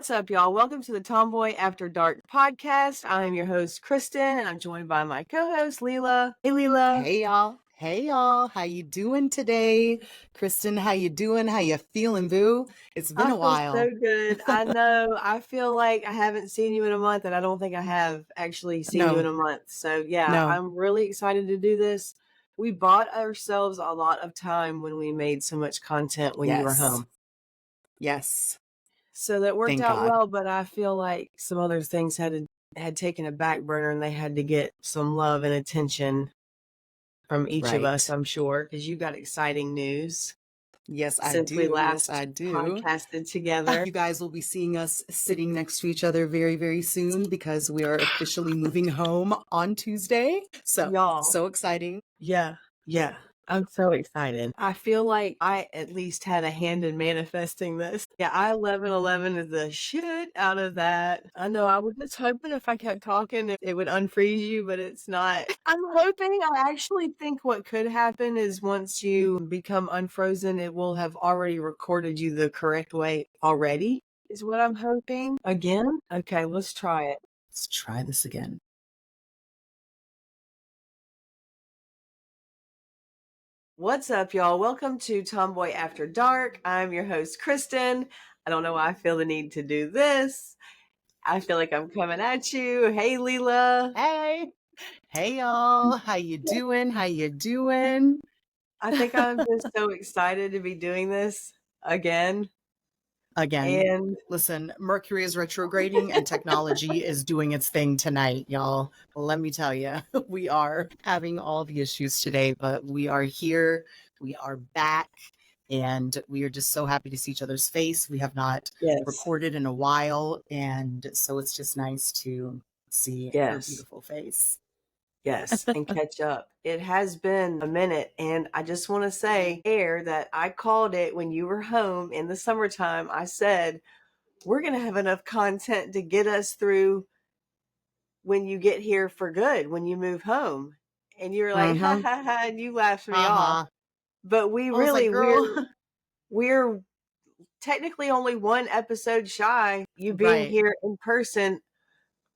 What's up, y'all? Welcome to the Tomboy After Dark podcast. I'm your host, Kristin, and I'm joined by my co-host, Lilla. Hey, Lilla. Hey, y'all. Hey, y'all. How you doing today? Kristin, how you doing? How you feeling, boo? It's been a while. I feel so good. I know. I feel like I haven't seen you in a month, and I don't think I have actually seen you in a month. So, yeah, I'm really excited to do this. We bought ourselves a lot of time when we made so much content when you were home. Yes. So that worked out well, but I feel like some other things had taken a back burner, and they had to get some love and attention from each of us, I'm sure, because you got exciting news. Yes, I Since do. we last Yes, I do. podcasted together. You guys will be seeing us sitting next to each other very, very soon because we are officially moving home on Tuesday. So, y'all, so exciting. Yeah. I'm so excited. I feel like I at least had a hand in manifesting this. Yeah, I 11 the shit out of that. I know I was just hoping if I kept talking, it would unfreeze you, but it's not. I'm hoping, I actually think what could happen is once you become unfrozen, it will have already recorded you the correct way already, is what I'm hoping. Again? Okay, let's try it. Let's try this again. What's up, y'all? Welcome to Tomboy After Dark. I'm your host, Kristin. I don't know why I feel the need to do this. I feel like I'm coming at you. Hey, Lilla. Hey, y'all. How you doing? How you doing? I think I'm just so excited to be doing this again. And listen, Mercury is retrograding and technology is doing its thing tonight, y'all. Let me tell you, we are having all the issues today, but we are here. We are back. And we are just so happy to see each other's face. We have not recorded in a while. And so it's just nice to see her beautiful face. Yes, and catch up. It has been a minute, and I just want to say here that I called it when you were home in the summertime. I said, we're going to have enough content to get us through when you get here for good, when you move home. And you're like, ha ha ha, and you laughed me off. But we really, we're technically only one episode shy. You being here in person.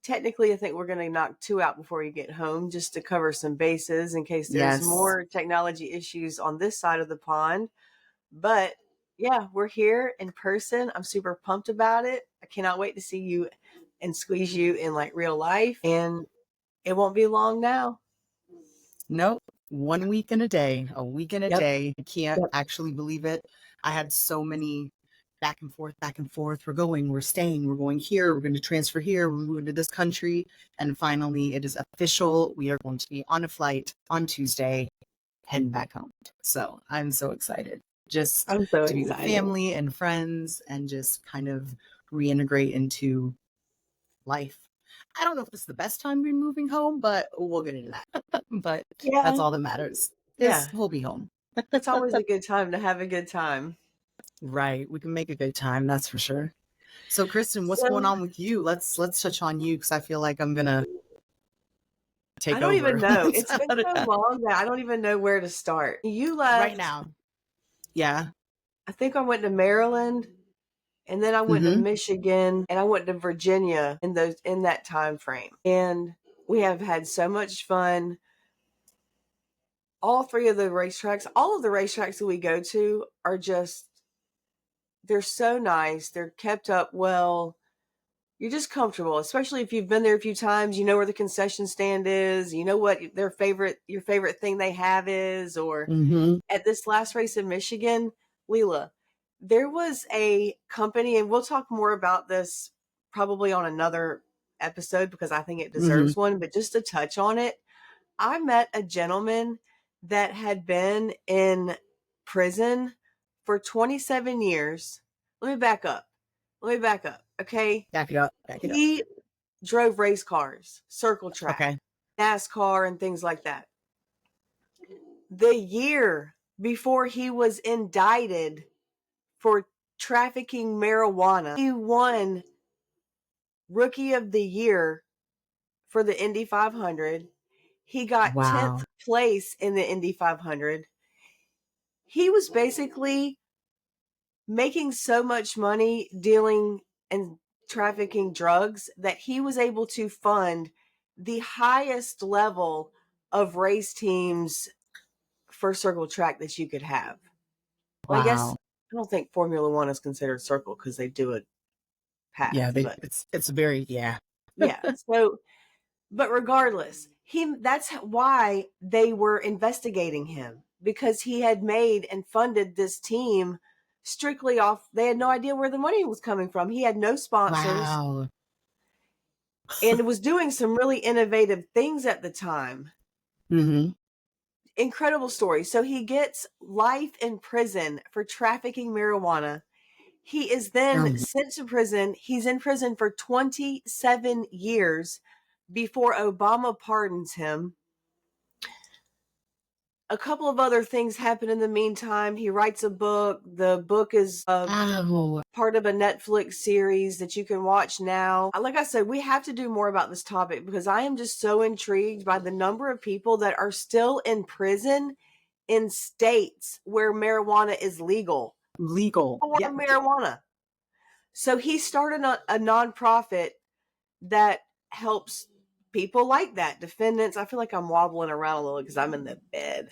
Technically, I think we're going to knock 2 out before you get home, just to cover some bases in case there's more technology issues on this side of the pond. But yeah, we're here in person. I'm super pumped about it. I cannot wait to see you and squeeze you in like real life. And it won't be long now. Nope. 1 week and a day, a week and a day. I can't actually believe it. I had so many back and forth. We're going, we're staying, we're going here, we're going to transfer here, we're moving to this country. And finally, it is official. We are going to be on a flight on Tuesday, heading back home. So I'm so excited. Just to be with family and friends and just kind of reintegrate into life. I don't know if this is the best time to be moving home, but we'll get into that. But that's all that matters. We'll be home. It's always a good time to have a good time. Right. We can make a good time. That's for sure. So Kristin, what's going on with you? Let's touch on you because I feel like I'm going to take over. I don't even know. It's been so long that I don't even know where to start. You left. Right now. Yeah. I think I went to Maryland. And then I went to Michigan and I went to Virginia in that time frame. And we have had so much fun. All 3 of the racetracks, all of the racetracks that we go to are just, they're so nice. They're kept up well. You're just comfortable, especially if you've been there a few times. You know where the concession stand is. You know what your favorite thing they have is. Or at this last race in Michigan, Lilla, there was a company, and we'll talk more about this probably on another episode because I think it deserves one, but just to touch on it, I met a gentleman that had been in prison for 27 years. Let me back up. Okay. Back it up. He drove race cars, circle track, NASCAR, and things like that. The year before he was indicted for trafficking marijuana, he won Rookie of the Year for the Indy 500. He got 10th place in the Indy 500. He was basically making so much money dealing and trafficking drugs that he was able to fund the highest level of race teams for circle track that you could have. Well, I guess Wow. I don't think Formula One is considered circle because they do it Yeah, path, but it's very, yeah. yeah. So, but regardless, that's why they were investigating him, because he had made and funded this team strictly off. They had no idea where the money was coming from. He had no sponsors Wow. and was doing some really innovative things at the time. Mm-hmm. Incredible story. So he gets life in prison for trafficking marijuana. He is then sent to prison. He's in prison for 27 years before Obama pardons him. A couple of other things happen in the meantime. He writes a book. The book is part of a Netflix series that you can watch now. Like I said, we have to do more about this topic because I am just so intrigued by the number of people that are still in prison in states where marijuana is legal. Legal. For Yeah. marijuana. So he started a nonprofit that helps people like that, defendants. I feel like I'm wobbling around a little because I'm in the bed.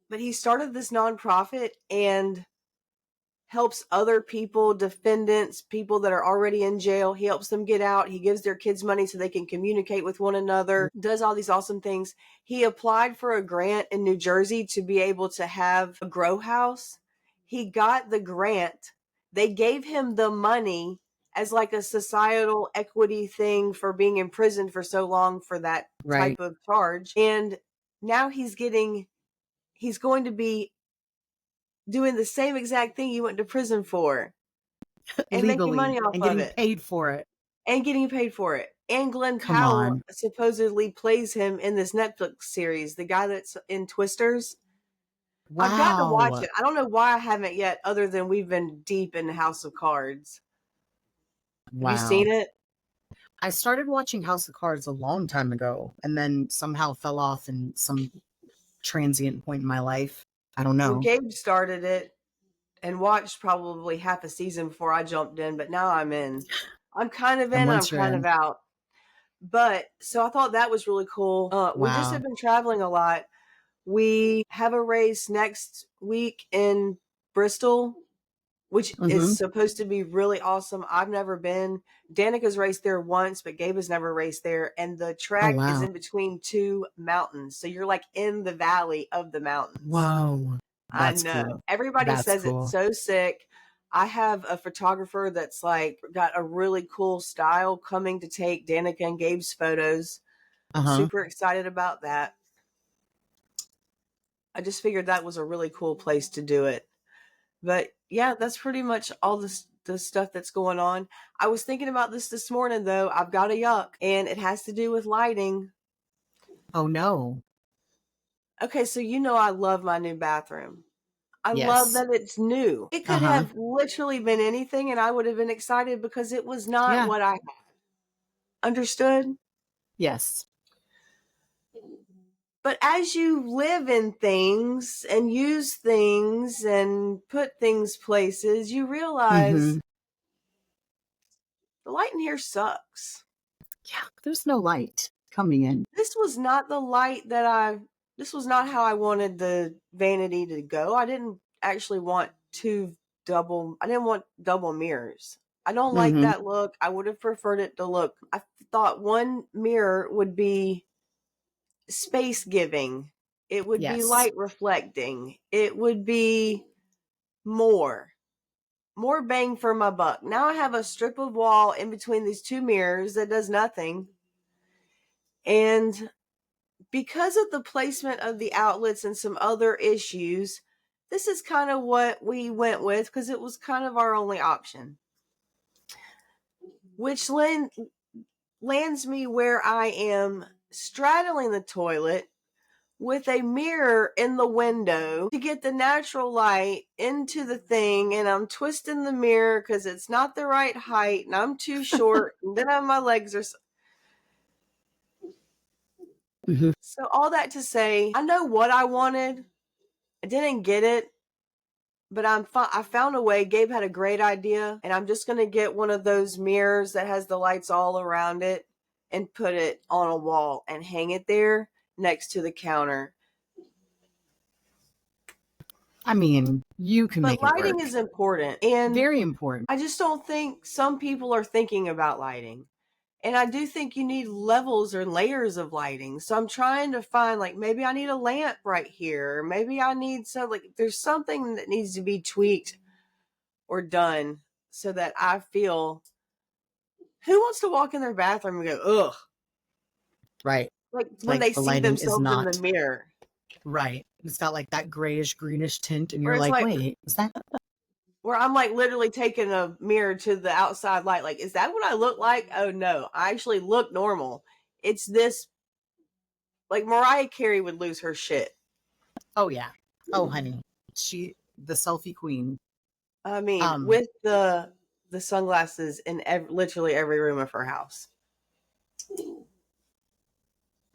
But he started this nonprofit and helps other people, defendants, people that are already in jail. He helps them get out. He gives their kids money so they can communicate with one another, does all these awesome things. He applied for a grant in New Jersey to be able to have a grow house. He got the grant. They gave him the money as like a societal equity thing for being in prison for so long for that type of charge. And now he's going to be doing the same exact thing you went to prison for and making Legally, money off and of getting it paid for it. and getting paid for it. And Glenn Come Powell on. supposedly plays him in this Netflix series, the guy that's in Twisters. I've got to watch Wow. it. I don't know why I haven't yet, other than we've been deep in House of Cards. Have you Wow. seen it? I started watching House of Cards a long time ago and then somehow fell off in some transient point in my life. I don't Well, know. Gabe started it and watched probably half a season before I jumped in, but now I'm in. I'm kind of in And and I'm once you're kind in, of out. But so I thought that was really cool. We just wow. have been traveling a lot. We have a race next week in Bristol, which is Mm-hmm. supposed to be really awesome. I've never been. Danica's raced there once, but Gabe has never raced there. And the Oh, track is wow. in between two mountains. So you're like in the valley of the mountains. Whoa. I That's know. cool. Everybody That's says it's cool. so sick. I have a photographer that's like got a really cool style coming to take Danica and Gabe's photos. Uh-huh. Super excited about that. I just figured that was a really cool place to do it. But yeah, that's pretty much all the stuff that's going on. I was thinking about this morning though. I've got a yuck and it has to do with lighting. Oh, no. Okay, so you know I love my new bathroom. I love Yes. that it's new. It could Uh-huh. have literally been anything and I would have been excited because it was not Yeah. what I had. Understood? Yes. But as you live in things and use things and put things places, you realize Mm-hmm. the light in here sucks. Yeah. There's no light coming in. This was not the light this was not how I wanted the vanity to go. I didn't actually want I didn't want double mirrors. I don't like Mm-hmm. that look. I would have preferred it to look, I thought one mirror would be space giving. It would be Yes. light reflecting. It would be more bang for my buck. Now I have a strip of wall in between these two mirrors that does nothing. And because of the placement of the outlets and some other issues, this is kind of what we went with because it was kind of our only option. Which lands me where I am straddling the toilet with a mirror in the window to get the natural light into the thing, and I'm twisting the mirror because it's not the right height and I'm too short and then my legs are Mm-hmm. so all that to say I know what I wanted. I didn't get it. but I found a way. Gabe had a great idea, and I'm just going to get one of those mirrors that has the lights all around it and put it on a wall and hang it there next to the counter. I mean, you can But make it work. lighting is important, and Very important. I just don't think some people are thinking about lighting. And I do think you need levels or layers of lighting. So I'm trying to find, like, maybe I need a lamp right here. Or maybe I need there's something that needs to be tweaked or done so that I feel, who wants to walk in their bathroom and go, ugh? Right. Like when Like they the see lighting is themselves in the not mirror. right. It's got like that grayish, greenish tint, and Where you're it's like, like, wait, is that? where I'm like literally taking a mirror to the outside light. Like, is that what I look like? Oh no, I actually look normal. It's this, like Mariah Carey would lose her shit. Oh yeah. Oh honey, the selfie queen. I mean, Um, with the sunglasses in literally every room of her house.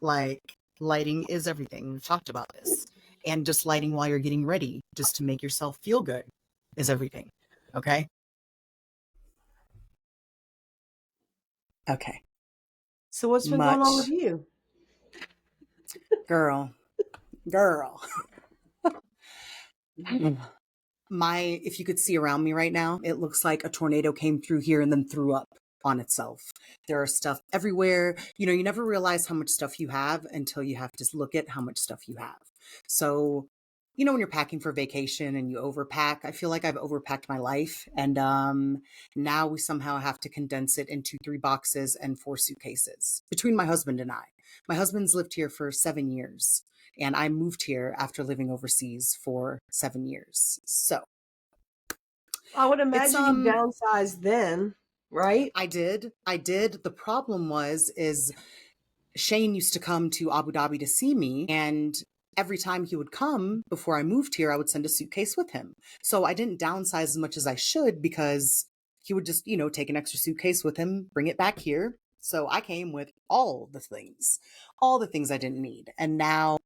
like lighting is everything. We've talked about this, and just lighting while you're getting ready, just to make yourself feel good, is everything. Okay. Okay. So what's been going on with Much you? girl. If you could see around me right now, it looks like a tornado came through here and then threw up on itself. There are stuff everywhere. You know, you never realize how much stuff you have until you have to look at how much stuff you have. So, you know, when you're packing for vacation and you overpack, I feel like I've overpacked my life. And now we somehow have to condense it into 3 boxes and 4 suitcases between my husband and I. My husband's lived here for 7 years. And I moved here after living overseas for 7 years. So I would it's imagine you downsized then, right? I did. I did. The problem is Shane used to come to Abu Dhabi to see me, and every time he would come before I moved here, I would send a suitcase with him. So I didn't downsize as much as I should because he would just, you know, take an extra suitcase with him, bring it back here. So I came with all the things I didn't need. And now,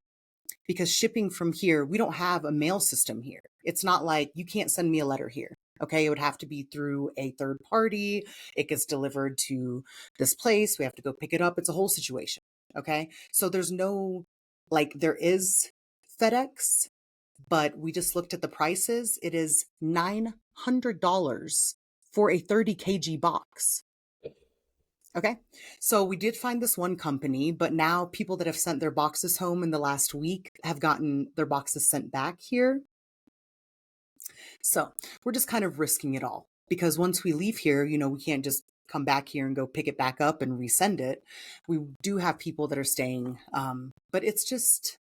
because shipping from here, we don't have a mail system here. It's not like you can't send me a letter here. Okay, it would have to be through a third party. It gets delivered to this place. We have to go pick it up. It's a whole situation. Okay, so there's no, like, there is FedEx, but we just looked at the prices. It is $900 for a 30 kg box. Okay. So we did find this one company, but now people that have sent their boxes home in the last week have gotten their boxes sent back here. So we're just kind of risking it all because once we leave here, you know, we can't just come back here and go pick it back up and resend it. We do have people that are staying, but it's just,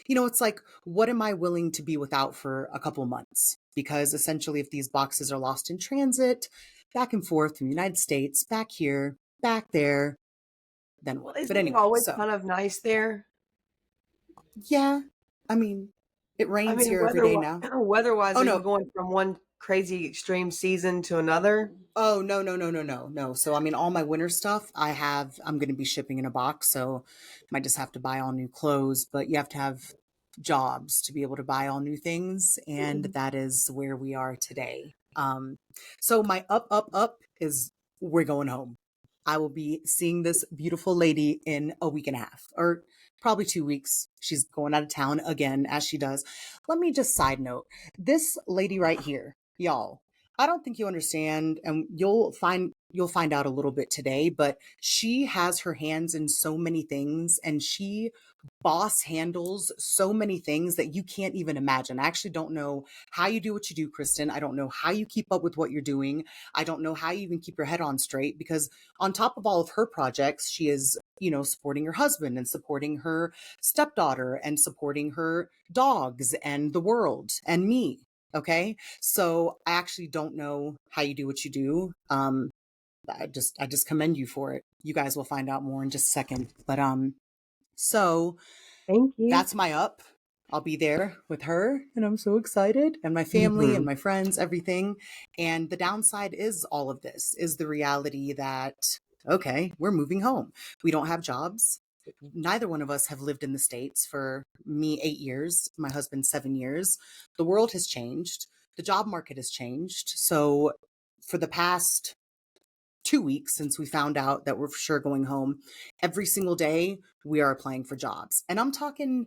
you know, it's like, what am I willing to be without for a couple months? Because essentially, if these boxes are lost in transit, back and forth from the United States, back here, back there, then Well, what? But isn't it anyway, always so kind of nice there? yeah, I mean, it I rains mean, here every day now. weather-wise, Oh are you no. going from one crazy extreme season to another? Oh no. So I mean, all my winter stuff I'm going to be shipping in a box, so might just have to buy all new clothes, but you have to have jobs to be able to buy all new things, and that is where we are today. So my up is we're going home. I will be seeing this beautiful lady in a week and a half, or probably 2 weeks. She's going out of town again, as she does. Let me just side note this lady right here, y'all. I don't think you understand, and you'll find out a little bit today, but she has her hands in so many things, and she boss handles so many things that you can't even imagine. I actually don't know how you do what you do, Kristin. I don't know how you keep up with what you're doing. I don't know how you even keep your head on straight because on top of all of her projects, she is, you know, supporting her husband and supporting her stepdaughter and supporting her dogs and the world and me. Okay. So I actually don't know how you do what you do. I just commend you for it. You guys will find out more in just a second. But so Thank you. that's my up. I'll be there with her, and I'm so excited, and my family and Hmm. my friends, everything. And the downside is all of this is the reality that, okay, we're moving home. We don't have jobs. Neither one of us have lived in the States for me 8 years, my husband 7 years. The world has changed. the job market has changed. So for the past 2 weeks since we found out that we're for sure going home, every single day we are applying for jobs. And I'm talking,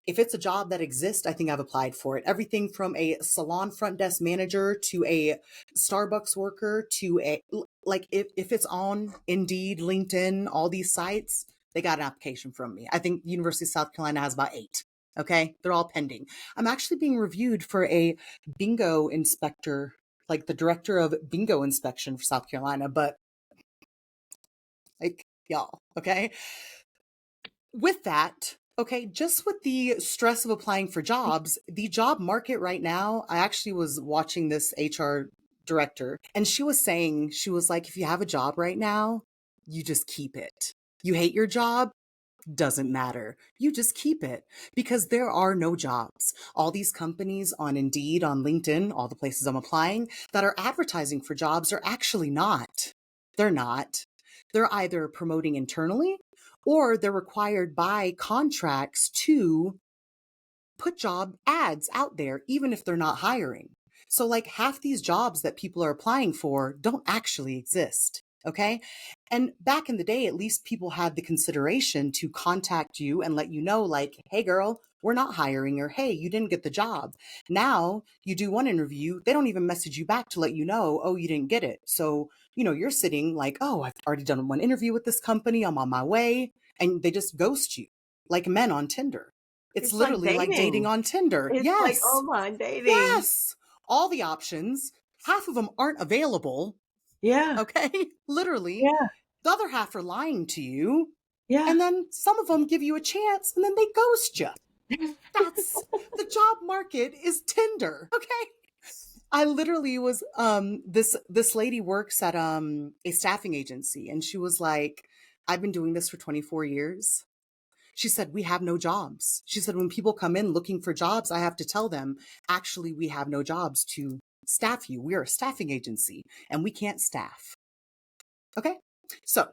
if it's a job that exists, I think I've applied for it. Everything from a salon front desk manager to a Starbucks worker to a, like, if it's on Indeed, LinkedIn, all these sites, they got an application from me. I think University of South Carolina has about 8. Okay. They're all pending. I'm actually being reviewed for a bingo inspector, like the director of bingo inspection for South Carolina, but like, y'all, okay? With that, okay, just with the stress of applying for jobs, the job market right now, I actually was watching this HR director and she was saying, she was like, if you have a job right now, you just keep it. You hate your job, doesn't matter. You just keep it because there are no jobs. All these companies on Indeed, on LinkedIn, all the places I'm applying that are advertising for jobs are actually not. They're not. They're either promoting internally or they're required by contracts to put job ads out there, even if they're not hiring. So like half these jobs that people are applying for don't actually exist. Okay. And back in the day, at least people had the consideration to contact you and let you know, like, hey, girl, we're not hiring, or hey, you didn't get the job. Now you do one interview, they don't even message you back to let you know, oh, you didn't get it. So, you know, you're sitting like, oh, I've already done one interview with this company, I'm on my way. And they just ghost you like men on Tinder. It's literally like dating on Tinder. It's like Yes. online dating. Yes. All the options, half of them aren't available. Yeah. Okay. Literally. Yeah. The other half are lying to you. Yeah. And then some of them give you a chance and then they ghost you. That's the job market is Tinder. Okay. I literally was this lady works at a staffing agency and she was like, I've been doing this for 24 years. She said, we have no jobs. She said, when people come in looking for jobs, I have to tell them, actually, we have no jobs to staff you. We're a staffing agency and we can't staff. Okay. So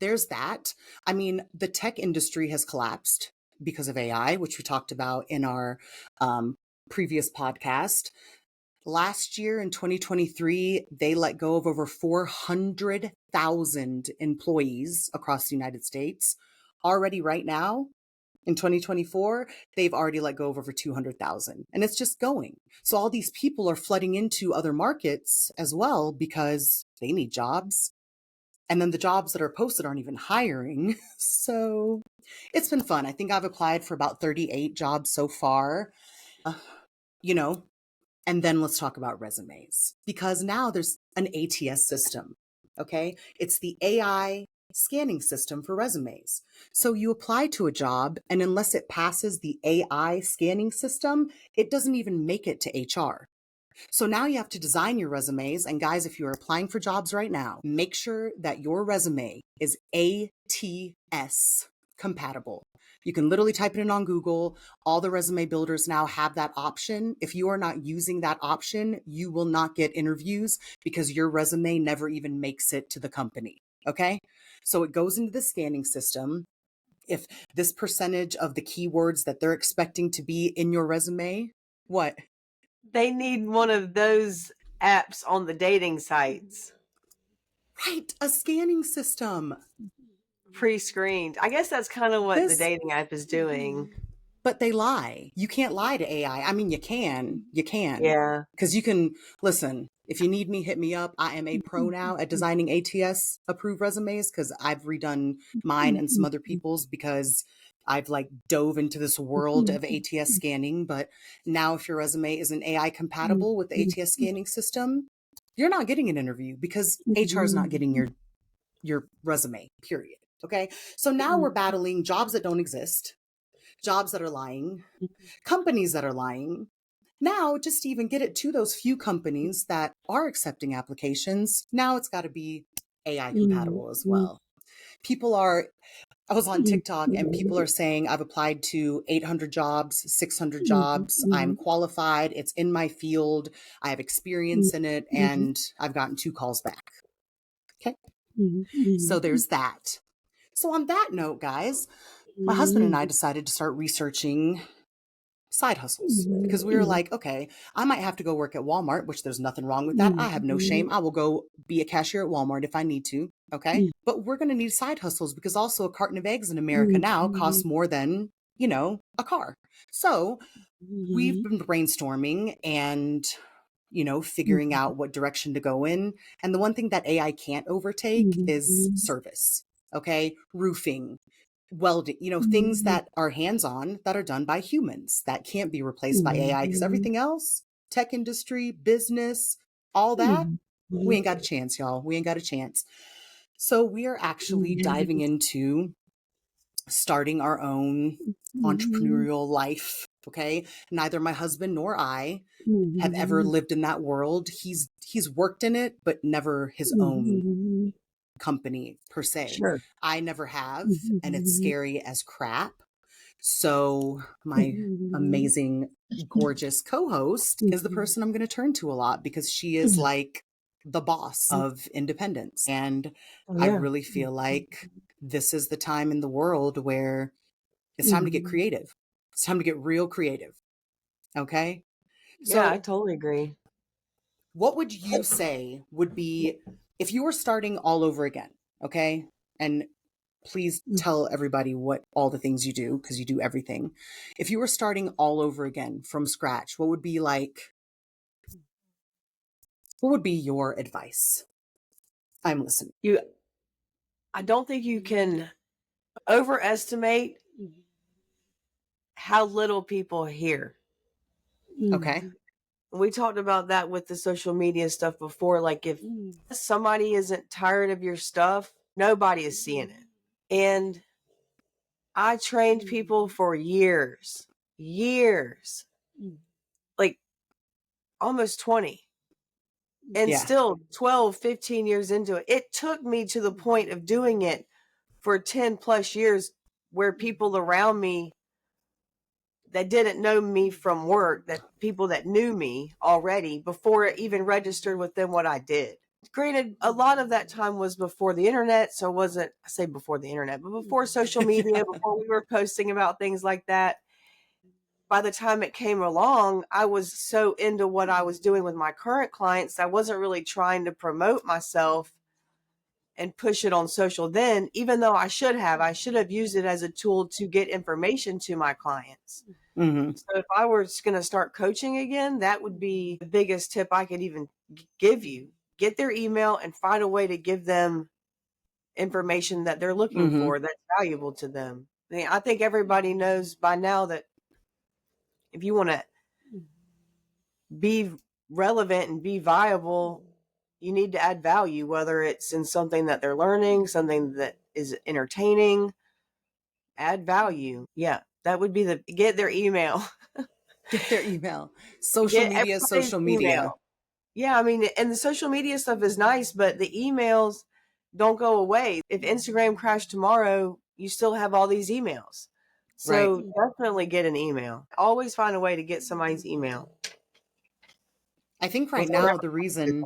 there's that. I mean, the tech industry has collapsed because of AI, which we talked about in our previous podcast. Last year in 2023, they let go of over 400,000 employees across the United States. Already right now, in 2024, they've already let go of over 200,000 and it's just going. So all these people are flooding into other markets as well because they need jobs. And then the jobs that are posted aren't even hiring. So it's been fun. I think I've applied for about 38 jobs so far. You know, and then let's talk about resumes because now there's an ATS system. Okay. It's the AI scanning system for resumes. So you apply to a job and unless it passes the AI scanning system, it doesn't even make it to HR. So now you have to design your resumes. And guys, if you're applying for jobs right now, make sure that your resume is ATS compatible. You can literally type it in on Google. All the resume builders now have that option. If you are not using that option, you will not get interviews because your resume never even makes it to the company. Okay. So it goes into the scanning system. If this percentage of the keywords that they're expecting to be in your resume, what? They need one of those apps on the dating sites. Right, a scanning system. Pre-screened. I guess that's kind of what the dating app is doing. But they lie. You can't lie to AI. I mean, you can. Yeah. Because you can, listen, if you need me, hit me up. I am a pro now at designing ATS approved resumes because I've redone mine and some other people's because I've like dove into this world of ATS scanning. But now if your resume isn't AI compatible with the ATS scanning system, you're not getting an interview because HR is not getting your resume, period. Okay. So now we're battling jobs that don't exist, jobs that are lying, companies that are lying. Now, just to even get it to those few companies that are accepting applications, now it's got to be AI compatible as well. I was on TikTok and people are saying I've applied to 800 jobs, 600 jobs. I'm qualified. It's in my field. I have experience in it and I've gotten 2 calls back. Okay. So there's that. So on that note, guys, my husband and I decided to start researching side hustles, because we were like, okay, I might have to go work at Walmart, which there's nothing wrong with that. I have no shame. I will go be a cashier at Walmart if I need to. Okay. But we're going to need side hustles, because also a carton of eggs in America now costs more than, a car. So we've been brainstorming and, figuring out what direction to go in. And the one thing that AI can't overtake is service. Okay. Roofing, welding, things that are hands-on, that are done by humans, that can't be replaced by AI, because everything else, tech industry, business, all that, we ain't got a chance, y'all. We ain't got a chance. So we are actually diving into starting our own entrepreneurial life. Okay. Neither my husband nor I have ever lived in that world. He's worked in it, but never his own company per se. Sure. I never have, and it's scary as crap. So my amazing, gorgeous co-host is the person I'm going to turn to a lot, because she is like the boss of independence. And I really feel like this is the time in the world where it's time to get creative. It's time to get real creative. Okay. Yeah, So I totally agree. what would you say would be, if you were starting all over again? Okay. And please tell everybody what all the things you do, because you do everything. If you were starting all over again from scratch, what would be your advice? I'm listening. I don't think you can overestimate how little people hear. Okay. We talked about that with the social media stuff before. Like, if somebody isn't tired of your stuff, nobody is seeing it. And I trained people for years, like almost 20. And still 12, 15 years into it. It took me to the point of doing it for 10 plus years, where people around me that didn't know me from work, that people that knew me already before it even registered with them what I did. Granted, a lot of that time was before the internet. So I say before the internet, but before social media, before we were posting about things like that. By the time it came along, I was so into what I was doing with my current clients, I wasn't really trying to promote myself and push it on social then, even though I should have used it as a tool to get information to my clients. So if I were going to start coaching again, that would be the biggest tip I could even give you. Get their email and find a way to give them information that they're looking for, that's valuable to them. I think everybody knows by now that if you want to be relevant and be viable, you need to add value, whether it's in something that they're learning, something that is entertaining. Add value. Yeah, that would be get their email. Get their email. Social media. Yeah, I mean, and the social media stuff is nice, but the emails don't go away. If Instagram crashed tomorrow, you still have all these emails. So definitely get an email. Always find a way to get somebody's email. I think right now the reason,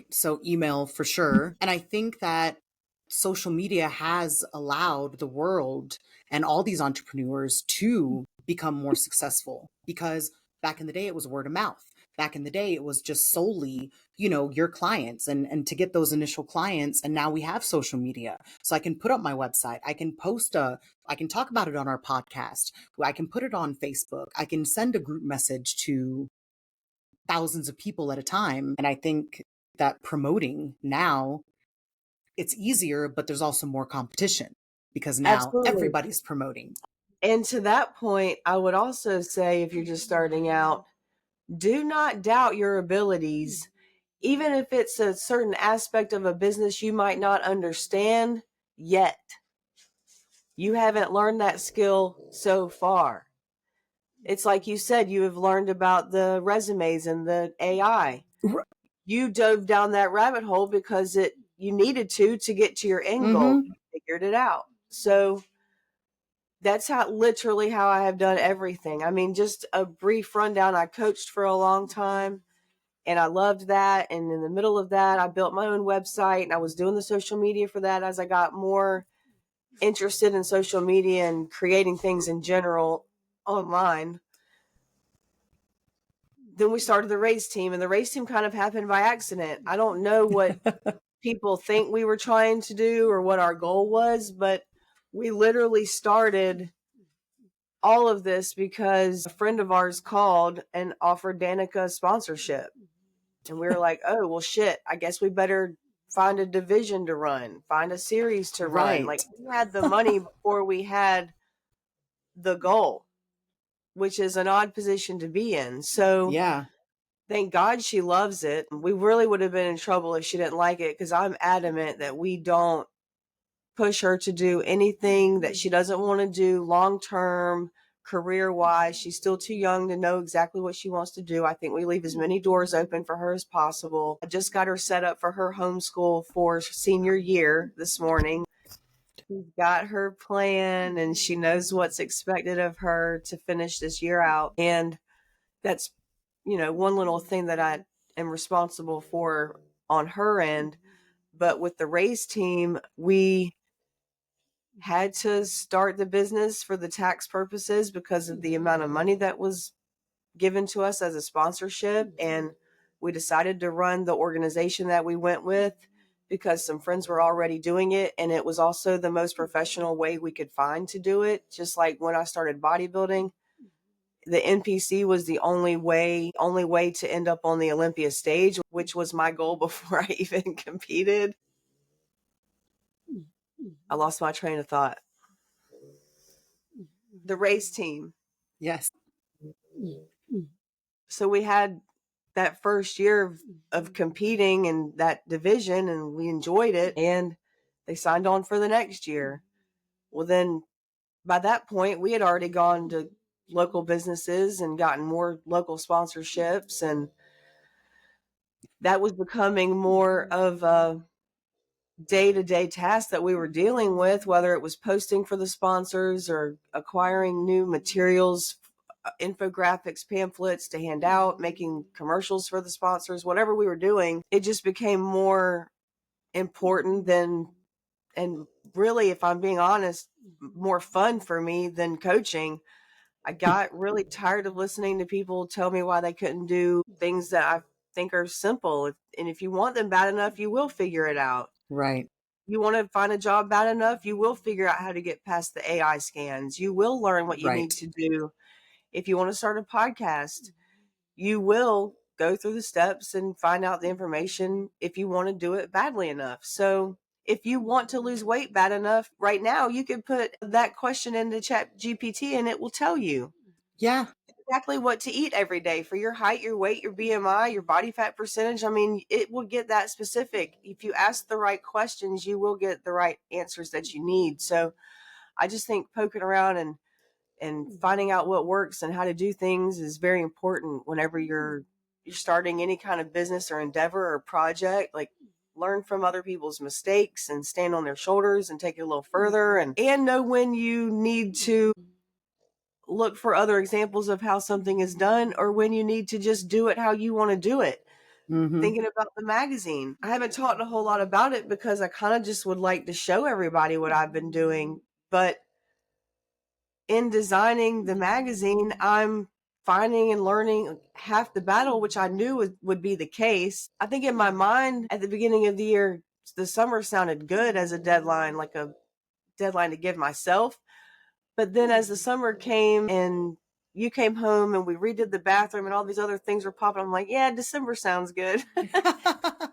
so email for sure. And I think that social media has allowed the world and all these entrepreneurs to become more successful, because back in the day it was word of mouth. Back in the day it was just solely, your clients and to get those initial clients. And now we have social media. So I can put up my website. I can I can talk about it on our podcast. I can put it on Facebook. I can send a group message to thousands of people at a time. And I think that promoting now, it's easier, but there's also more competition, because now everybody's promoting. And to that point, I would also say, if you're just starting out, do not doubt your abilities. Even if it's a certain aspect of a business you might not understand yet. You haven't learned that skill so far. It's like you said, you have learned about the resumes and the AI. You dove down that rabbit hole because you needed to get to your end goal. You figured it out. So that's literally how I have done everything. I mean, just a brief rundown. I coached for a long time and I loved that. And in the middle of that, I built my own website and I was doing the social media for that as I got more interested in social media and creating things in general. online. Then we started the race team, and the race team kind of happened by accident. I don't know what people think we were trying to do or what our goal was, but we literally started all of this because a friend of ours called and offered Danica sponsorship. And we were like, oh, well, shit, I guess we better find a division to run, find a series to run. Like, we had the money before we had the goal, which is an odd position to be in. So, yeah, thank God she loves it. We really would have been in trouble if she didn't like it, because I'm adamant that we don't push her to do anything that she doesn't want to do long term, career wise. She's still too young to know exactly what she wants to do. I think we leave as many doors open for her as possible. I just got her set up for her homeschool for senior year this morning. She's got her plan and she knows what's expected of her to finish this year out. And that's, one little thing that I am responsible for on her end. But with the race team, we had to start the business for the tax purposes because of the amount of money that was given to us as a sponsorship. And we decided to run the organization that we went with because some friends were already doing it. And it was also the most professional way we could find to do it. Just like when I started bodybuilding, the NPC was the only way to end up on the Olympia stage, which was my goal before I even competed. I lost my train of thought. The race team. yes. So we had that first year of competing in that division and we enjoyed it, and they signed on for the next year. Well, then by that point, we had already gone to local businesses and gotten more local sponsorships, and that was becoming more of a day-to-day task that we were dealing with, whether it was posting for the sponsors or acquiring new materials, infographics, pamphlets to hand out, making commercials for the sponsors, whatever we were doing. It just became more important than, and really, if I'm being honest, more fun for me than coaching. I got really tired of listening to people tell me why they couldn't do things that I think are simple. And if you want them bad enough, you will figure it out. Right. You want to find a job bad enough, you will figure out how to get past the AI scans. You will learn what you need to do. If you want to start a podcast, you will go through the steps and find out the information if you want to do it badly enough. So if you want to lose weight bad enough right now, you can put that question into Chat GPT and it will tell you. Yeah. Exactly what to eat every day for your height, your weight, your BMI, your body fat percentage. I mean, it will get that specific. If you ask the right questions, you will get the right answers that you need. So I just think poking around and finding out what works and how to do things is very important whenever you're starting any kind of business or endeavor or project. Like, learn from other people's mistakes and stand on their shoulders and take it a little further, and know when you need to look for other examples of how something is done or when you need to just do it how you want to do it. Thinking about the magazine, I haven't talked a whole lot about it because I kind of just would like to show everybody what I've been doing. But in designing the magazine, I'm finding and learning half the battle, which I knew would be the case. I think in my mind at the beginning of the year, the summer sounded good as a deadline, like a deadline to give myself. But then as the summer came and you came home and we redid the bathroom and all these other things were popping, I'm like, yeah, December sounds good. The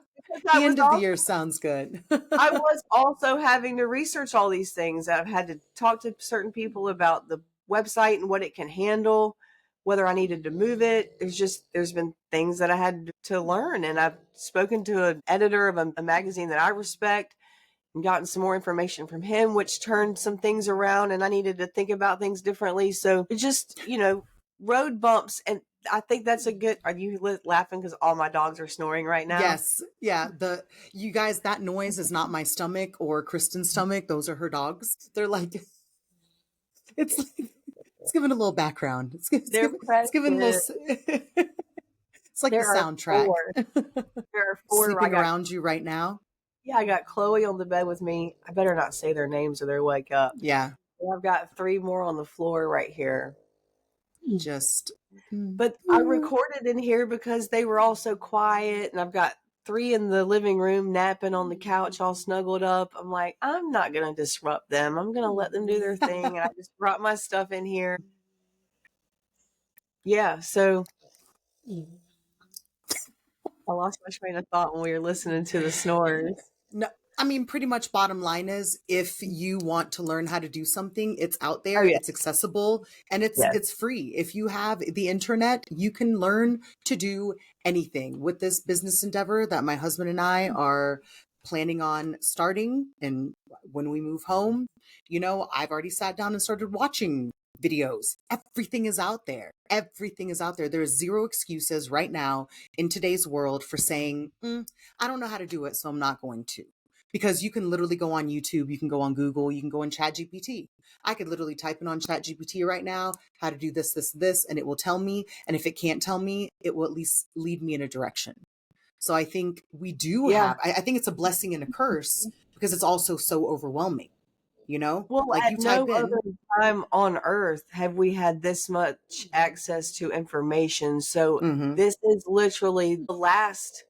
end of the year sounds good. I was also having to research all these things. I've had to talk to certain people about the website and what it can handle, whether I needed to move it. There's been things that I had to learn. And I've spoken to an editor of a magazine that I respect and gotten some more information from him, which turned some things around, and I needed to think about things differently. So it just, road bumps. And I think that's a good, are you laughing because all my dogs are snoring right now? Yes. Yeah. You guys, that noise is not my stomach or Kristin's stomach. Those are her dogs. They're like, it's giving a little background. It's giving a little, it's like the soundtrack. There are four sleeping around you right now. Yeah, I got Chloe on the bed with me. I better not say their names or they'll wake up. Yeah. And I've got 3 more on the floor right here. Just, But I recorded in here because they were all so quiet, and I've got 3 in the living room napping on the couch all snuggled up. I'm like, I'm not going to disrupt them. I'm going to let them do their thing. And I just brought my stuff in here. Yeah. So I lost my train of thought when we were listening to the snores. no, I mean, pretty much bottom line is if you want to learn how to do something, it's out there, Oh, yeah. it's accessible, and Yes. it's free. If you have the internet, you can learn to do anything. With this business endeavor that my husband and I are planning on starting, and when we move home, you know, I've already sat down and started watching videos. Everything is out there. Everything is out there. There's zero excuses right now in today's world for saying, I don't know how to do it, so I'm not going to. Because you can literally go on YouTube, you can go on Google, you can go on ChatGPT. I could literally type in on ChatGPT right now how to do this, this, this, and it will tell me. And if it can't tell me, it will at least lead me in a direction. So I think we do have, I think it's a blessing and a curse because it's also so overwhelming, you know? Well, Like at you no type in. other time on earth have we had this much access to information. So this is literally the last,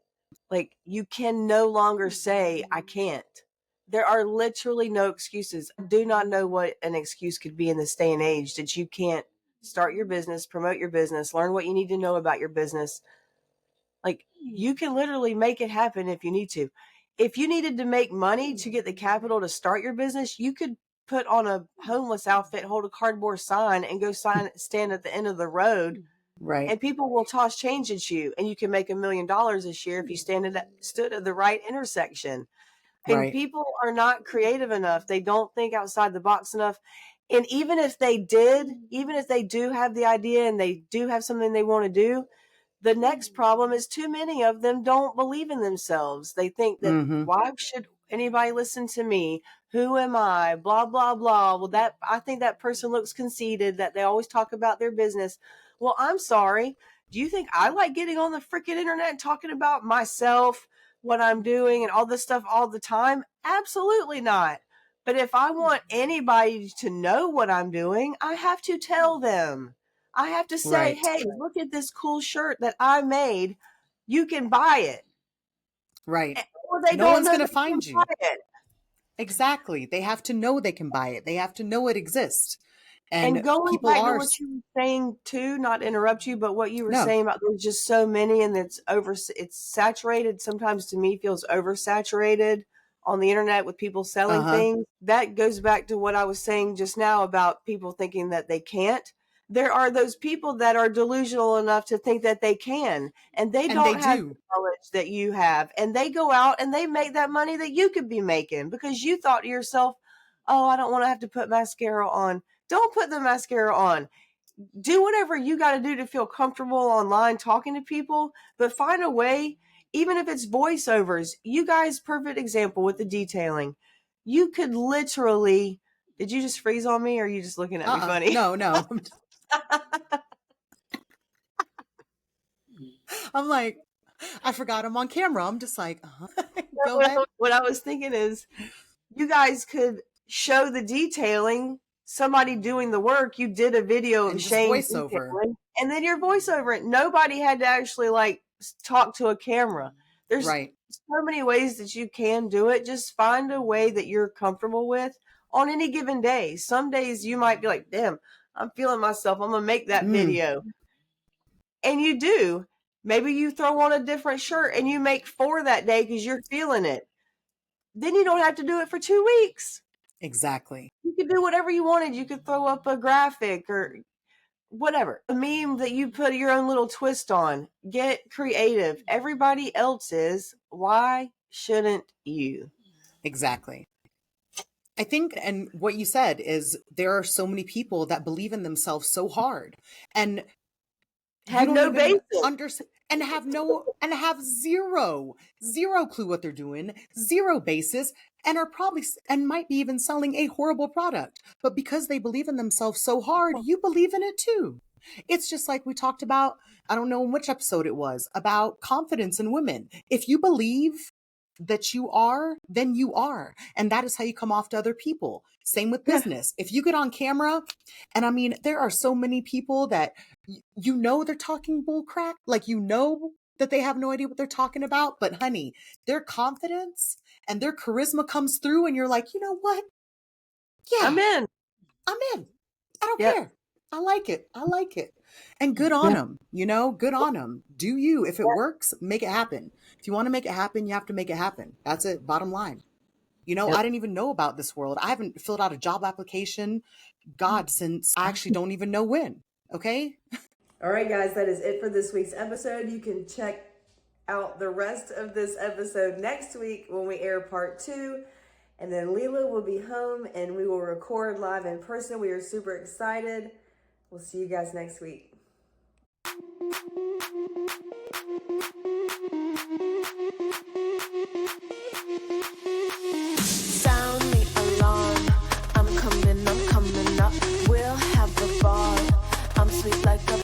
like, you can no longer say, I can't. There are literally no excuses. I do not know what an excuse could be in this day and age that you can't start your business, promote your business, learn what you need to know about your business. Like, you can literally make it happen if you need to. If you needed to make money to get the capital to start your business, you could put on a homeless outfit, hold a cardboard sign, and go stand at the end of the road, Right. and people will toss change at you, and you can make $1 million this year if you stood at the right intersection. And Right. people are not creative enough. They don't think outside the box enough. And even if they did, even if they do have the idea and they do have something they want to do, the next problem is too many of them don't believe in themselves. They think that, why should anybody listen to me? Who am I? Blah, blah, blah. Well, I think that person looks conceited, that they always talk about their business. Well, I'm sorry. Do you think I like getting on the freaking internet and talking about myself, what I'm doing, and all this stuff all the time? Absolutely not. But if I want anybody to know what I'm doing, I have to tell them. I have to say, Right. hey, look at this cool shirt that I made. You can buy it. Right. Or they No don't one's know going to they can find buy you. it. Exactly. They have to know they can buy it. They have to know it exists. And And going people back to are, what you were saying too, not to interrupt you, but what you were no. saying about there's just so many and it's saturated. Sometimes to me feels oversaturated on the internet with people selling Uh-huh. things. That goes back to what I was saying just now about people thinking that they can't. There are those people that are delusional enough to think that they can, and they And they don't have do. the knowledge that you have, and they go out and they make that money that you could be making because you thought to yourself, oh, I don't want to have to put mascara on. Don't put the mascara on. Do whatever you got to do to feel comfortable online talking to people, but find a way, even if it's voiceovers. You guys, perfect example with the detailing. You could literally, did you just freeze on me or are you just looking at me funny? No, no. I'm like, I forgot I'm on camera. I'm just like, go ahead. What I was thinking is you guys could show the detailing, somebody doing the work. You did a video of And just Shane voiceover. detailing, and then your voiceover it. Nobody had to actually like talk to a camera. There's Right. so many ways that you can do it. Just find a way that you're comfortable with on any given day. Some days you might be like, damn, I'm feeling myself. I'm going to make that video. And you do. Maybe you throw on a different shirt and you make 4 that day because you're feeling it. Then you don't have to do it for 2 weeks. Exactly. You could do whatever you wanted. You could throw up a graphic or whatever, a meme that you put your own little twist on. Get creative. Everybody else is. Why shouldn't you? Exactly. I think, and what you said is there are so many people that believe in themselves so hard and you Have don't no even basis. understand and have zero clue what they're doing, zero basis, and are probably and might be even selling a horrible product. But because they believe in themselves so hard, you believe in it too. It's just like we talked about, I don't know in which episode it was, about confidence in women. If you believe that you are, then you are. And that is how you come off to other people. Same with business. If you get on camera, and I mean, there are so many people that you know they're talking bull crap, like you know that they have no idea what they're talking about, but honey, their confidence and their charisma comes through and you're like, you know what? Yeah, I'm in. I'm in. I don't Yep. care. I like it. I like it. And good on them, you know, good on them. Do you, if it works, make it happen. If you want to make it happen, you have to make it happen. That's it. Bottom line. You know, I didn't even know about this world. I haven't filled out a job application, God, since I actually don't even know when. Okay. All right, guys, that is it for this week's episode. You can check out the rest of this episode next week when we air part 2. And then Lilla will be home and we will record live in person. We are super excited. We'll see you guys next week. Sound the alarm. I'm coming up.